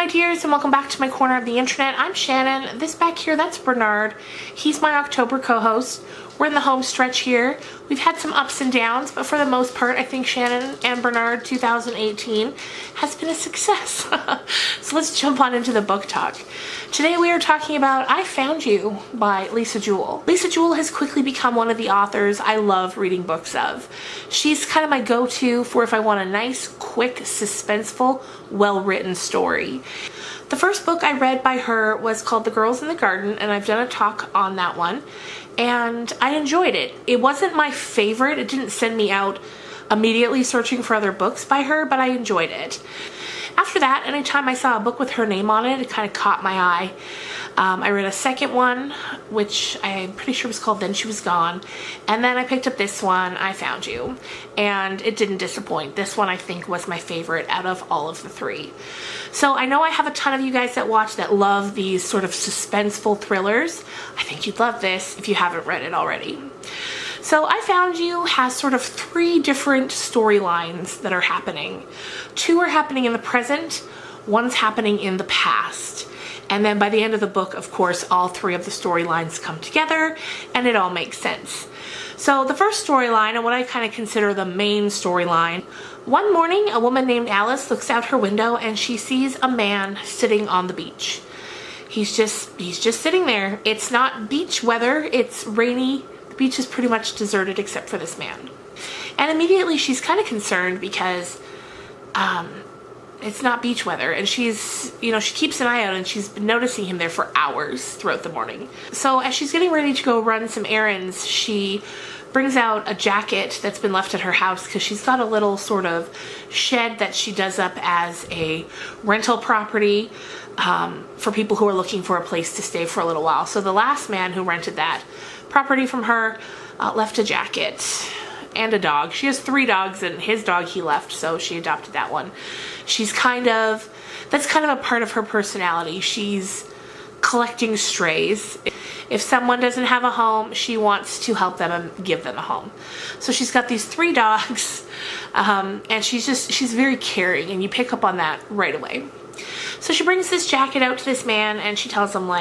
my dears, and welcome back to my corner of the internet. I'm Shannon. This back here, that's Bernard. He's my October co-host. We're in the home stretch here. We've had some ups and downs, but for the most part, I think Shannon and Bernard 2018 has been a success. So let's jump on into the book talk. Today we are talking about I Found You by Lisa Jewell. Lisa Jewell has quickly become one of the authors I love reading books of. She's kind of my go-to for if I want a nice, quick, suspenseful, well-written story. The first book I read by her was called The Girls in the Garden, and I've done a talk on that one, and I enjoyed it. It wasn't my favorite. It didn't send me out immediately searching for other books by her, but I enjoyed it. After that, anytime I saw a book with her name on it, it kind of caught my eye. I read a second one, which I'm pretty sure was called Then She Was Gone, and then I picked up this one, I Found You, and it didn't disappoint. This one I think was my favorite out of all of the three. So I know I have a ton of you guys that watch that love these sort of suspenseful thrillers. I think you'd love this if you haven't read it already. So I Found You has sort of three different storylines that are happening. Two are happening in the present, one's happening in the past. And then by the end of the book, of course, all three of the storylines come together and it all makes sense. So the first storyline, and what I kind of consider the main storyline, one morning a woman named Alice looks out her window and she sees a man sitting on the beach. He's just sitting there. It's not beach weather, it's rainy. The beach is pretty much deserted except for this man. And immediately she's kind of concerned because it's not beach weather, and she's, she keeps an eye out and she's been noticing him there for hours throughout the morning. So as she's getting ready to go run some errands, she brings out a jacket that's been left at her house because she's got a little sort of shed that she does up as a rental property for people who are looking for a place to stay for a little while. So the last man who rented that property from her left a jacket and a dog. She has 3 dogs, and his dog he left, so she adopted that one. That's kind of a part of her personality. She's collecting strays. If someone doesn't have a home, she wants to help them and give them a home. So she's got these 3 dogs, and she's very caring, and you pick up on that right away. So she brings this jacket out to this man, and she tells him,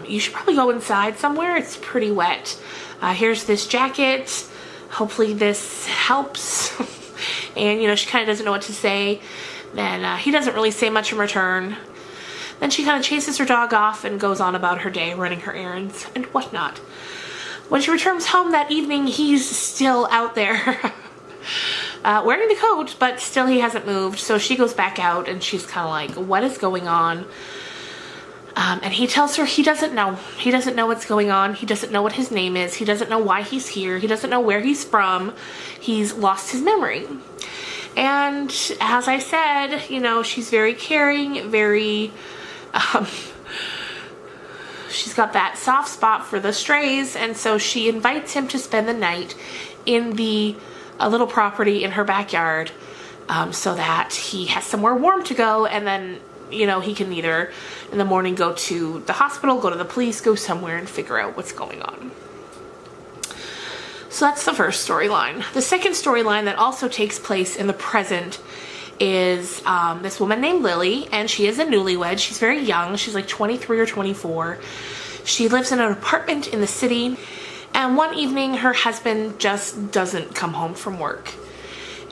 you should probably go inside somewhere. It's pretty wet. Here's this jacket. Hopefully this helps. And, she kind of doesn't know what to say. Then he doesn't really say much in return. Then she kind of chases her dog off and goes on about her day, running her errands and whatnot. When she returns home that evening, he's still out there wearing the coat, but still he hasn't moved. So she goes back out and she's kind of like, what is going on? And he tells her he doesn't know. He doesn't know what's going on. He doesn't know what his name is. He doesn't know why he's here. He doesn't know where he's from. He's lost his memory. And as I said, she's very caring, very, she's got that soft spot for the strays. And so she invites him to spend the night in a little property in her backyard so that he has somewhere warm to go, and then he can either in the morning go to the hospital, go to the police, go somewhere and figure out what's going on. So that's the first storyline. The second storyline that also takes place in the present is this woman named Lily, and she is a newlywed. She's very young. She's like 23 or 24. She lives in an apartment in the city, and one evening her husband just doesn't come home from work.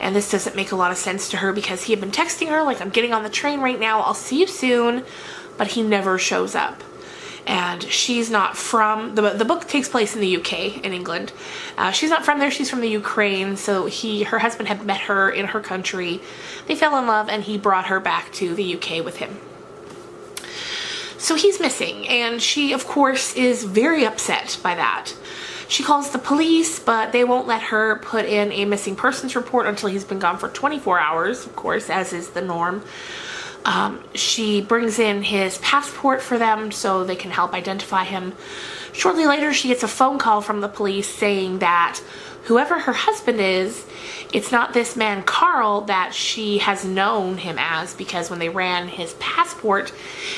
And this doesn't make a lot of sense to her because he had been texting her like, I'm getting on the train right now, I'll see you soon, but he never shows up. And she's not from, the book takes place in the UK, in England. She's not from there, she's from the Ukraine, so her husband had met her in her country. They fell in love and he brought her back to the UK with him. So he's missing, and she, of course, is very upset by that. She calls the police, but they won't let her put in a missing persons report until he's been gone for 24 hours, of course, as is the norm. She brings in his passport for them so they can help identify him. Shortly later, she gets a phone call from the police saying that whoever her husband is, it's not this man Carl that she has known him as, because when they ran his passport,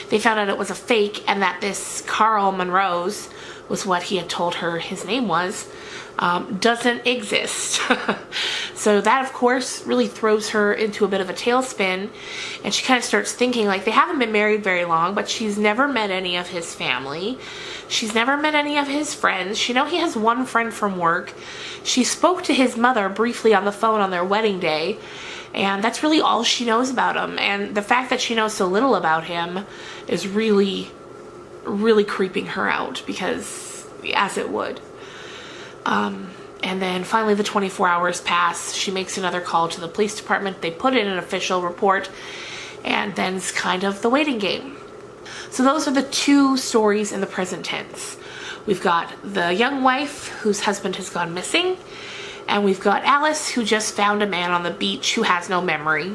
they found out it was a fake, and that this Carl Monroe's, was what he had told her his name was, doesn't exist. So that, of course, really throws her into a bit of a tailspin, and she kind of starts thinking, like, they haven't been married very long, but she's never met any of his family. She's never met any of his friends. She knows he has one friend from work. She spoke to his mother briefly on the phone on their wedding day, and that's really all she knows about him. And the fact that she knows so little about him is really, really creeping her out, because, as it would. And then finally the 24 hours pass. She makes another call to the police department. They put in an official report, and then it's kind of the waiting game. So those are the two stories in the present tense. We've got the young wife whose husband has gone missing, and we've got Alice who just found a man on the beach who has no memory.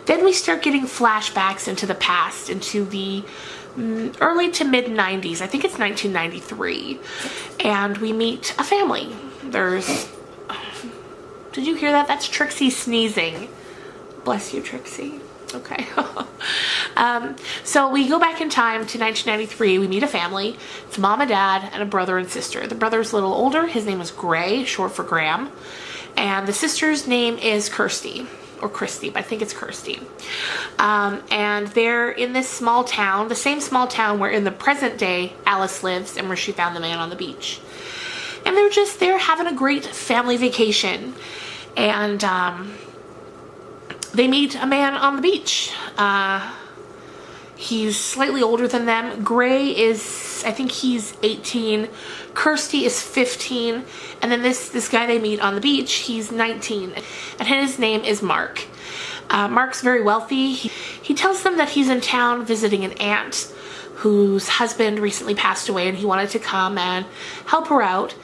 Then we start getting flashbacks into the past, into the early to mid 90s. I think it's 1993. And we meet a family. Did you hear that? That's Trixie sneezing. Bless you, Trixie. Okay. So we go back in time to 1993. We meet a family. It's mom and dad and a brother and sister. The brother's a little older. His name is Gray, short for Graham. And the sister's name is Kirsty. Or Christy, but I think it's Kirsty. And they're in this small town, the same small town where in the present day Alice lives and where she found the man on the beach. And they're just there having a great family vacation. And they meet a man on the beach. He's slightly older than them. Gray is, I think he's 18. Kirsty is 15. And then this guy they meet on the beach, he's 19. And his name is Mark. Mark's very wealthy. He tells them that he's in town visiting an aunt whose husband recently passed away, and he wanted to come and help her out.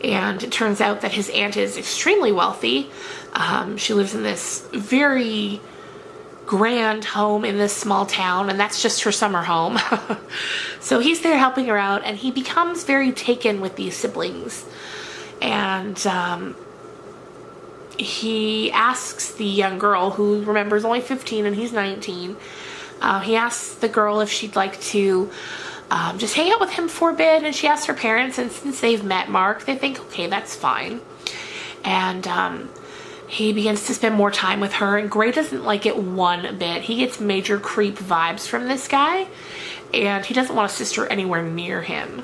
And it turns out that his aunt is extremely wealthy. She lives in this very grand home in this small town, and that's just her summer home. So he's there helping her out, and he becomes very taken with these siblings. And he asks the young girl, who, remember, is only 15 and he's 19, he asks the girl if she'd like to just hang out with him for a bit, and she asks her parents, and since they've met Mark, they think, okay, that's fine. And he begins to spend more time with her, and Gray doesn't like it one bit. He gets major creep vibes from this guy, and he doesn't want a sister anywhere near him.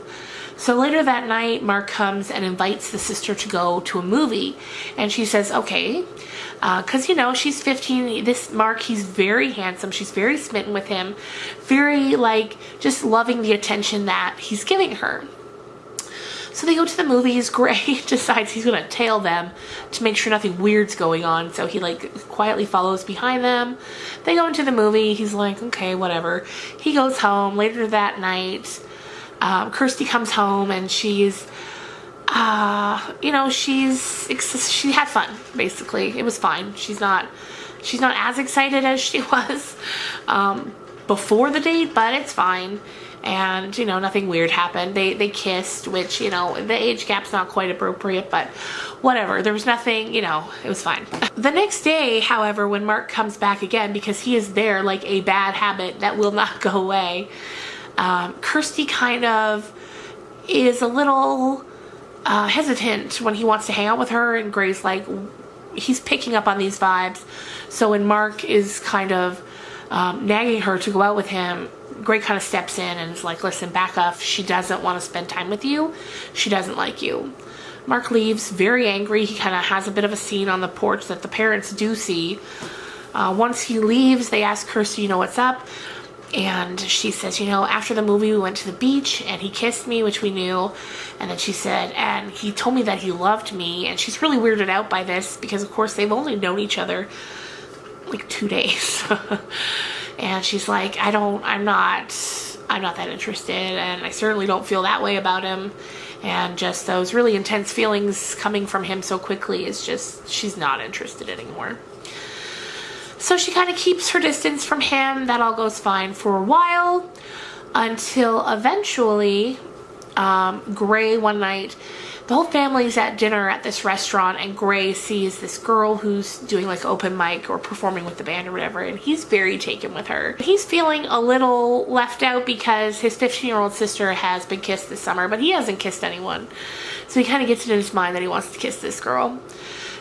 So later that night, Mark comes and invites the sister to go to a movie, and she says, okay, because, you know, she's 15. This Mark, he's very handsome. She's very smitten with him, very, like, just loving the attention that he's giving her. So they go to the movies. Gray decides he's going to tail them to make sure nothing weird's going on. So he, like, quietly follows behind them. They go into the movie. He's like, okay, whatever. He goes home. Later that night, Kirsty comes home, and she's, you know, she had fun, basically. It was fine. She's not as excited as she was before the date, but it's fine. And, you know, nothing weird happened. They kissed, which, you know, the age gap's not quite appropriate, but whatever. There was nothing, you know, it was fine. The next day, however, when Mark comes back again, because he is there like a bad habit that will not go away, Kirsty kind of is a little hesitant when he wants to hang out with her, and Gray's like, he's picking up on these vibes. So when Mark is kind of nagging her to go out with him, Gray kind of steps in and is like, listen, back off. She doesn't want to spend time with you. She doesn't like you. Mark leaves very angry. He kind of has a bit of a scene on the porch that the parents do see. Once he leaves, they ask Kirsty, you know, what's up? And she says, you know, after the movie, we went to the beach and he kissed me, which we knew. And then she said, and he told me that he loved me. And she's really weirded out by this because, of course, they've only known each other like 2 days. And she's like, I'm not that interested, and I certainly don't feel that way about him. And just those really intense feelings coming from him so quickly is just, she's not interested anymore. So she kind of keeps her distance from him. That all goes fine for a while, until eventually Gray one night The whole family's at dinner at this restaurant, and Gray sees this girl who's doing like open mic or performing with the band or whatever, and he's very taken with her. He's feeling a little left out because his 15-year-old sister has been kissed this summer, but he hasn't kissed anyone. So he kind of gets it in his mind that he wants to kiss this girl.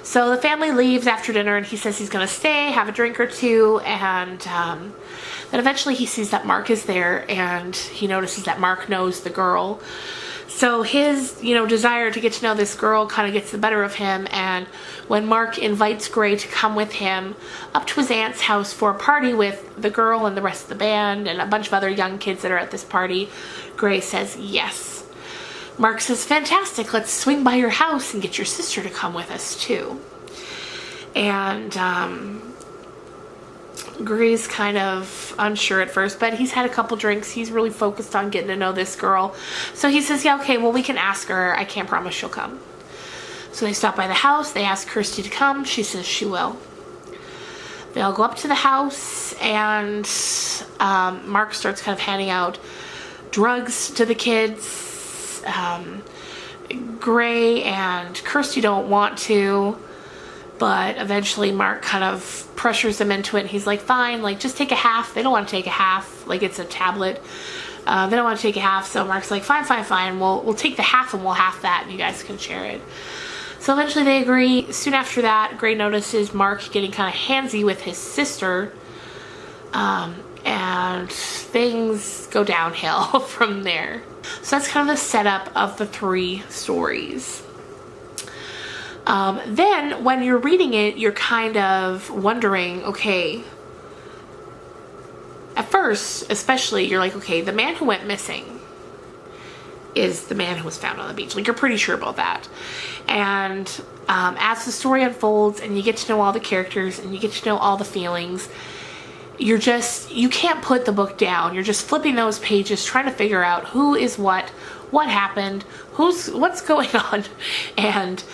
So the family leaves after dinner, and he says he's going to stay, have a drink or two, and then eventually he sees that Mark is there, and he notices that Mark knows the girl. So his, desire to get to know this girl kind of gets the better of him, and when Mark invites Gray to come with him up to his aunt's house for a party with the girl and the rest of the band and a bunch of other young kids that are at this party, Gray says yes. Mark says, fantastic, let's swing by your house and get your sister to come with us too. And Gray's kind of unsure at first, but he's had a couple drinks. He's really focused on getting to know this girl. So he says, yeah, okay, well, we can ask her. I can't promise she'll come. So they stop by the house. They ask Kirsty to come. She says she will. They all go up to the house, and Mark starts kind of handing out drugs to the kids. Gray and Kirsty don't want to, but eventually Mark kind of pressures them into it, and he's like, fine, like, just take a half. They don't want to take a half, like it's a tablet. They don't want to take a half, so Mark's like, fine, we'll take the half and we'll half that, and you guys can share it. So eventually they agree. Soon after that, Gray notices Mark getting kind of handsy with his sister, and things go downhill from there. So that's kind of the setup of the 3 stories. Then when you're reading it, you're kind of wondering, okay, at first especially, you're like, okay, the man who went missing is the man who was found on the beach. Like, you're pretty sure about that. And as the story unfolds and you get to know all the characters and you get to know all the feelings, you can't put the book down. You're just flipping those pages, trying to figure out who is what happened, what's going on, and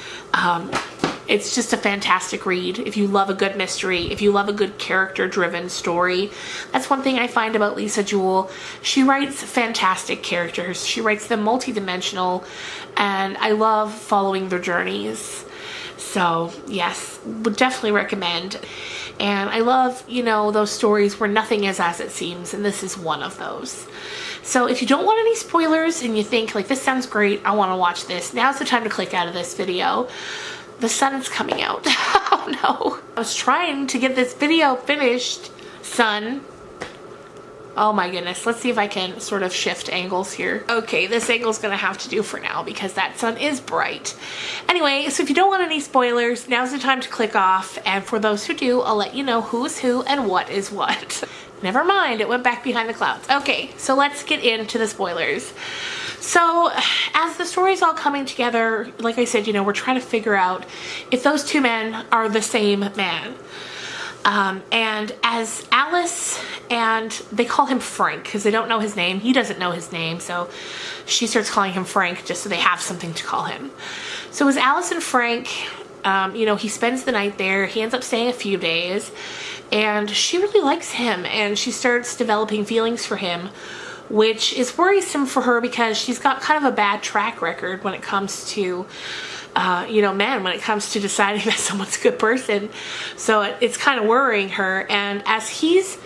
it's just a fantastic read. If you love a good mystery, if you love a good character-driven story, that's one thing I find about Lisa Jewell. She writes fantastic characters. She writes them multi-dimensional, and I love following their journeys. So yes, would definitely recommend. And I love, those stories where nothing is as it seems, and this is one of those. So if you don't want any spoilers and you think, like, this sounds great, I want to watch this, now's the time to click out of this video. The sun is coming out. Oh no. I was trying to get this video finished, sun. Oh my goodness. Let's see if I can sort of shift angles here. Okay, this angle's gonna have to do for now because that sun is bright. Anyway, so if you don't want any spoilers, now's the time to click off. And for those who do, I'll let you know who is who and what is what. Never mind, it went back behind the clouds. Okay, so let's get into the spoilers. So, as the story's all coming together, like I said, we're trying to figure out if those 2 men are the same man. And as Alice, and they call him Frank because they don't know his name. He doesn't know his name, so she starts calling him Frank just so they have something to call him. So as Alice and Frank, he spends the night there. He ends up staying a few days, and she really likes him, and she starts developing feelings for him, which is worrisome for her because she's got kind of a bad track record when it comes to men, when it comes to deciding that someone's a good person. So it's kind of worrying her. And as he's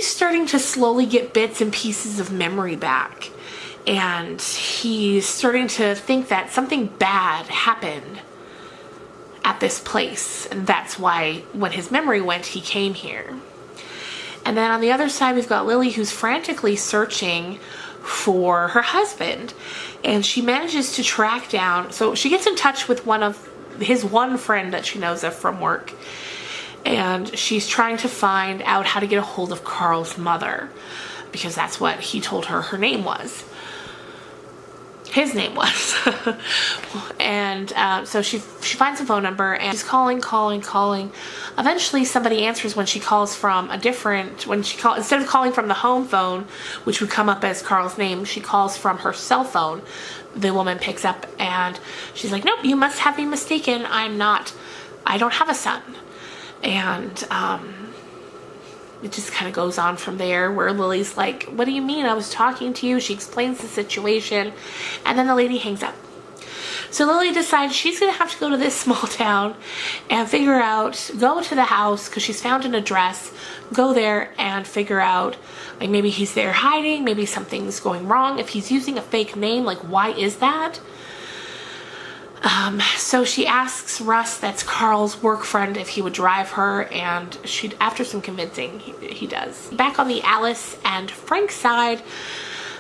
starting to slowly get bits and pieces of memory back, and he's starting to think that something bad happened at this place, and that's why when his memory went, he came here. And then on the other side, we've got Lily, who's frantically searching for her husband, and she manages to track down, so she gets in touch with his one friend that she knows of from work, and she's trying to find out how to get a hold of Carl's mother, because that's what he told her her name was. His name was. And so she finds a phone number, and she's calling. Eventually somebody answers when she calls from instead of calling from the home phone, which would come up as Carl's name, she calls from her cell phone. The woman picks up and she's like, nope, you must have me mistaken. I don't have a son. And it just kind of goes on from there, where Lily's like, what do you mean? I was talking to you. She explains the situation, and then the lady hangs up. So Lily decides she's going to have to go to this small town and go to the house because she's found an address, go there and figure out, like, maybe he's there hiding, maybe something's going wrong. If he's using a fake name, like, why is that? So she asks Russ, that's Carl's work friend, if he would drive her, and after some convincing, he does. Back on the Alice and Frank side,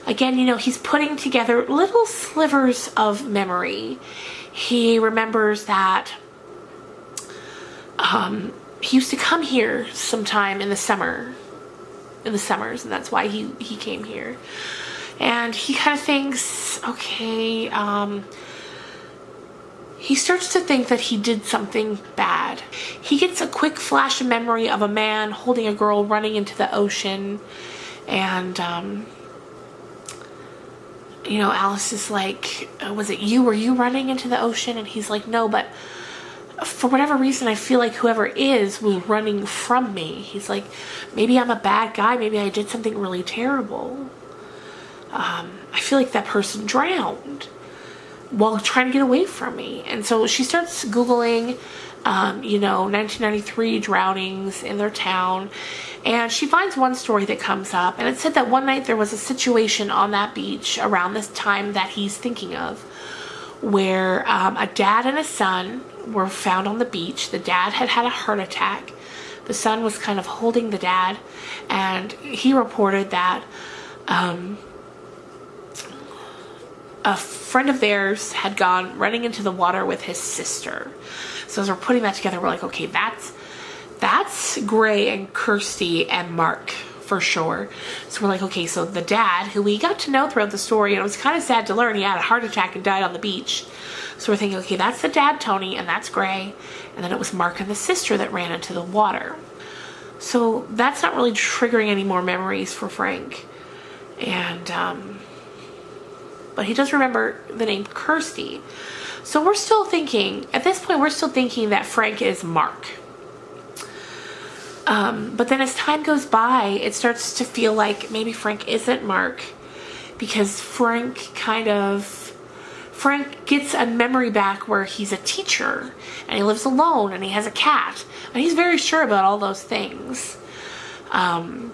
again, he's putting together little slivers of memory. He remembers that he used to come here sometime in the summers, and that's why he came here. And he kind of thinks, okay, he starts to think that he did something bad. He gets a quick flash of memory of a man holding a girl running into the ocean, and Alice is like, was it you? Were you running into the ocean? And he's like, no, but for whatever reason, I feel like whoever was running from me. He's like, maybe I'm a bad guy. Maybe I did something really terrible. I feel like that person drowned while trying to get away from me. And so she starts Googling, 1993 drownings in their town. And she finds one story that comes up, and it said that one night there was a situation on that beach around this time that he's thinking of, where a dad and a son were found on the beach. The dad had had a heart attack. The son was kind of holding the dad, and he reported that a friend of theirs had gone running into the water with his sister. So as we're putting that together, we're like, okay, that's Gray and Kirsty and Mark for sure. So we're like, okay, so the dad, who we got to know throughout the story, and it was kind of sad to learn he had a heart attack and died on the beach. So we're thinking, okay, that's the dad, Tony, and that's Gray. And then it was Mark and the sister that ran into the water. So that's not really triggering any more memories for Frank. And, but he does remember the name Kirsty. So we're still thinking, at this point, that Frank is Mark. But then as time goes by, it starts to feel like maybe Frank isn't Mark, because Frank gets a memory back where he's a teacher and he lives alone and he has a cat, and he's very sure about all those things. And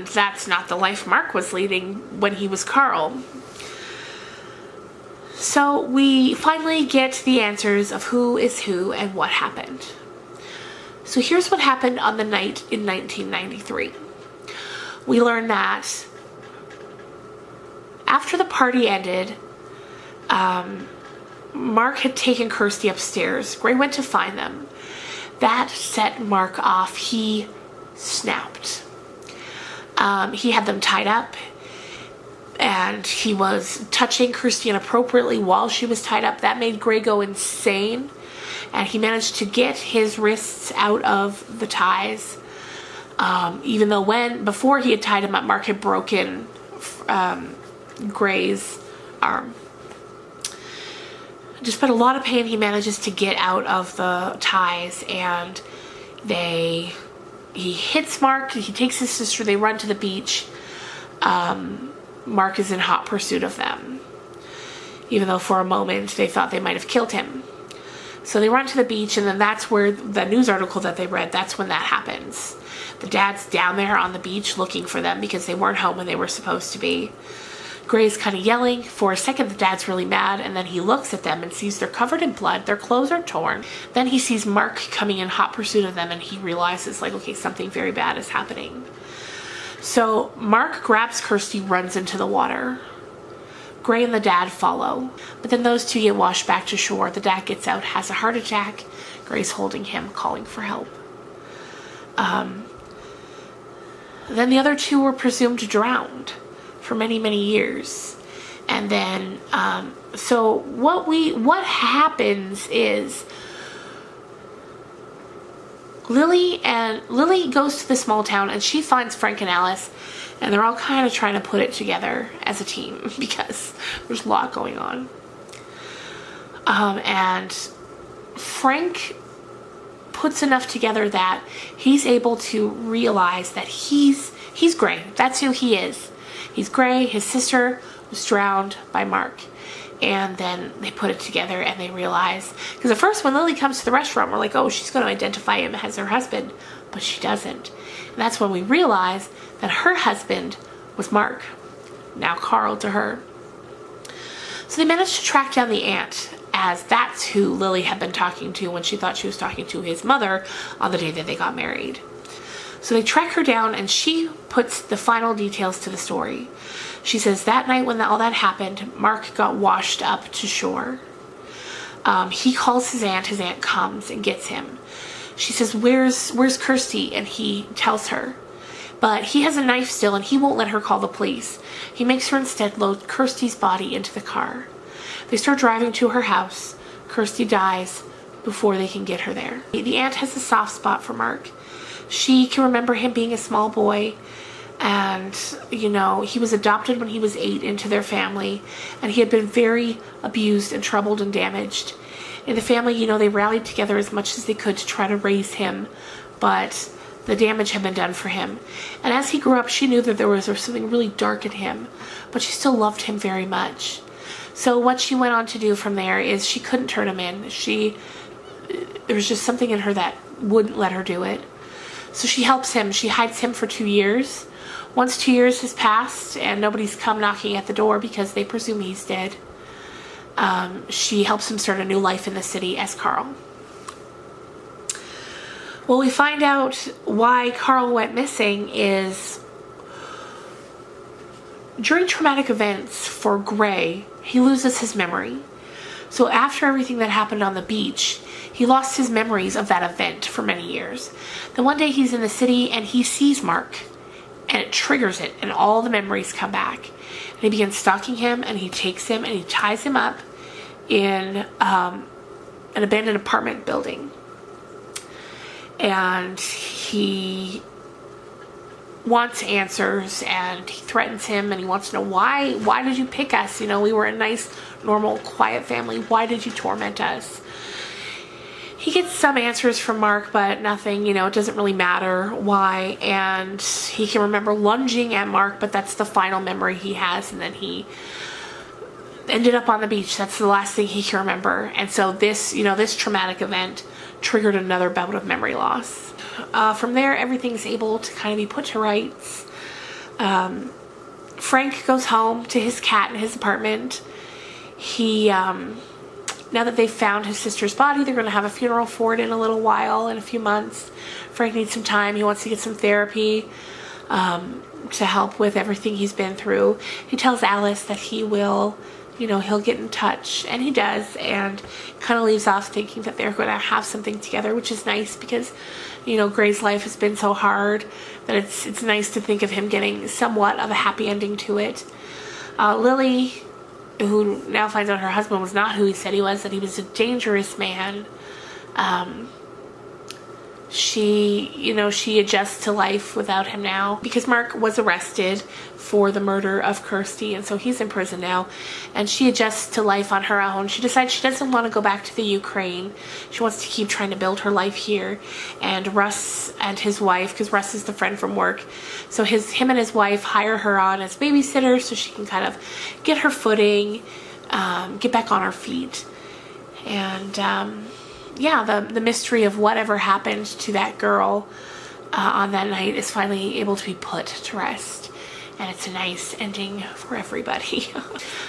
that's not the life Mark was leading when he was Carl. So we finally get the answers of who is who and what happened. So here's what happened on the night in 1993. We learn that after the party ended, Mark had taken Kirsty upstairs. Gray went to find them. That set Mark off. He snapped. He had them tied up, and he was touching Kirsty inappropriately while she was tied up. That made Gray go insane, and he managed to get his wrists out of the ties, even though before he had tied him up, Mark had broken Gray's arm. Despite a lot of pain, he manages to get out of the ties, and he hits Mark. He takes his sister. They run to the beach. Mark is in hot pursuit of them, even though for a moment they thought they might have killed him. So they run to the beach, and then that's where the news article that they read, that's when that happens. The dad's down there on the beach looking for them because they weren't home when they were supposed to be. Gray's kind of yelling. For a second, the dad's really mad, and then he looks at them and sees they're covered in blood. Their clothes are torn. Then he sees Mark coming in hot pursuit of them, and he realizes, like, okay, something very bad is happening. So Mark grabs Kirsty, runs into the water. Gray and the dad follow, but then those two get washed back to shore. The dad gets out, has a heart attack. Gray's holding him, calling for help. Then the other two were presumed drowned for many, many years. And then, so what happens is Lily goes to the small town, and she finds Frank and Alice, and they're all kind of trying to put it together as a team because there's a lot going on. And Frank puts enough together that he's able to realize that he's Gray. That's who he is. He's Gray. His sister was drowned by Mark. And then they put it together and they realize, because at first when Lily comes to the restaurant, we're like, oh, she's going to identify him as her husband, but she doesn't. And that's when we realize that her husband was Mark, now Carl to her. So they managed to track down the aunt, as that's who Lily had been talking to when she thought she was talking to his mother on the day that they got married. So they track her down and she puts the final details to the story. She says that night when all that happened, Mark got washed up to shore. He calls his aunt comes and gets him. She says, where's Kirsty? And he tells her. But he has a knife still and he won't let her call the police. He makes her instead load Kirsty's body into the car. They start driving to her house. Kirsty dies before they can get her there. The aunt has a soft spot for Mark. She can remember him being a small boy, and, you know, he was adopted when he was 8 into their family, and he had been very abused and troubled and damaged. In the family, you know, they rallied together as much as they could to try to raise him, but the damage had been done for him. And as he grew up, she knew that there was something really dark in him, but she still loved him very much. So what she went on to do from there is she couldn't turn him in. There was just something in her that wouldn't let her do it. So she helps him. She hides him for 2 years. Once 2 years has passed and nobody's come knocking at the door because they presume he's dead, she helps him start a new life in the city as Carl. Well, we find out why Carl went missing is during traumatic events for Gray, he loses his memory. So after everything that happened on the beach, he lost his memories of that event for many years. Then one day he's in the city and he sees Mark and it triggers it and all the memories come back. And he begins stalking him and he takes him and he ties him up in an abandoned apartment building. And he wants answers and he threatens him and he wants to know why did you pick us? You know, we were a nice, normal, quiet family. Why did you torment us? He gets some answers from Mark, but nothing, you know, it doesn't really matter why. And he can remember lunging at Mark, but that's the final memory he has. And then he ended up on the beach. That's the last thing he can remember. And so this, you know, this traumatic event triggered another bout of memory loss. From there, everything's able to kind of be put to rights. Frank goes home to his cat in his apartment. He, now that they've found his sister's body, they're going to have a funeral for it in a little while, in a few months. Frank needs some time. He wants to get some therapy to help with everything he's been through. He tells Alice that he will, you know, he'll get in touch, and he does, and kind of leaves off thinking that they're going to have something together, which is nice because, you know, Gray's life has been so hard that it's nice to think of him getting somewhat of a happy ending to it. Lily, who now finds out her husband was not who he said he was, that he was a dangerous man, she adjusts to life without him now because Mark was arrested for the murder of Kirsty, and so he's in prison now, and she adjusts to life on her own. She decides she doesn't want to go back to the Ukraine. She wants to keep trying to build her life here. And Russ and his wife, because Russ is the friend from work, so him and his wife hire her on as babysitter so she can kind of get her footing, get back on her feet. And yeah, the mystery of whatever happened to that girl on that night is finally able to be put to rest. And it's a nice ending for everybody.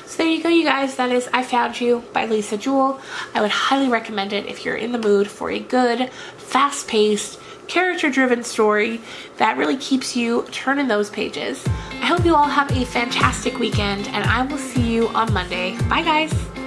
So there you go, you guys. That is I Found You by Lisa Jewell. I would highly recommend it if you're in the mood for a good, fast-paced, character-driven story that really keeps you turning those pages. I hope you all have a fantastic weekend, and I will see you on Monday. Bye, guys.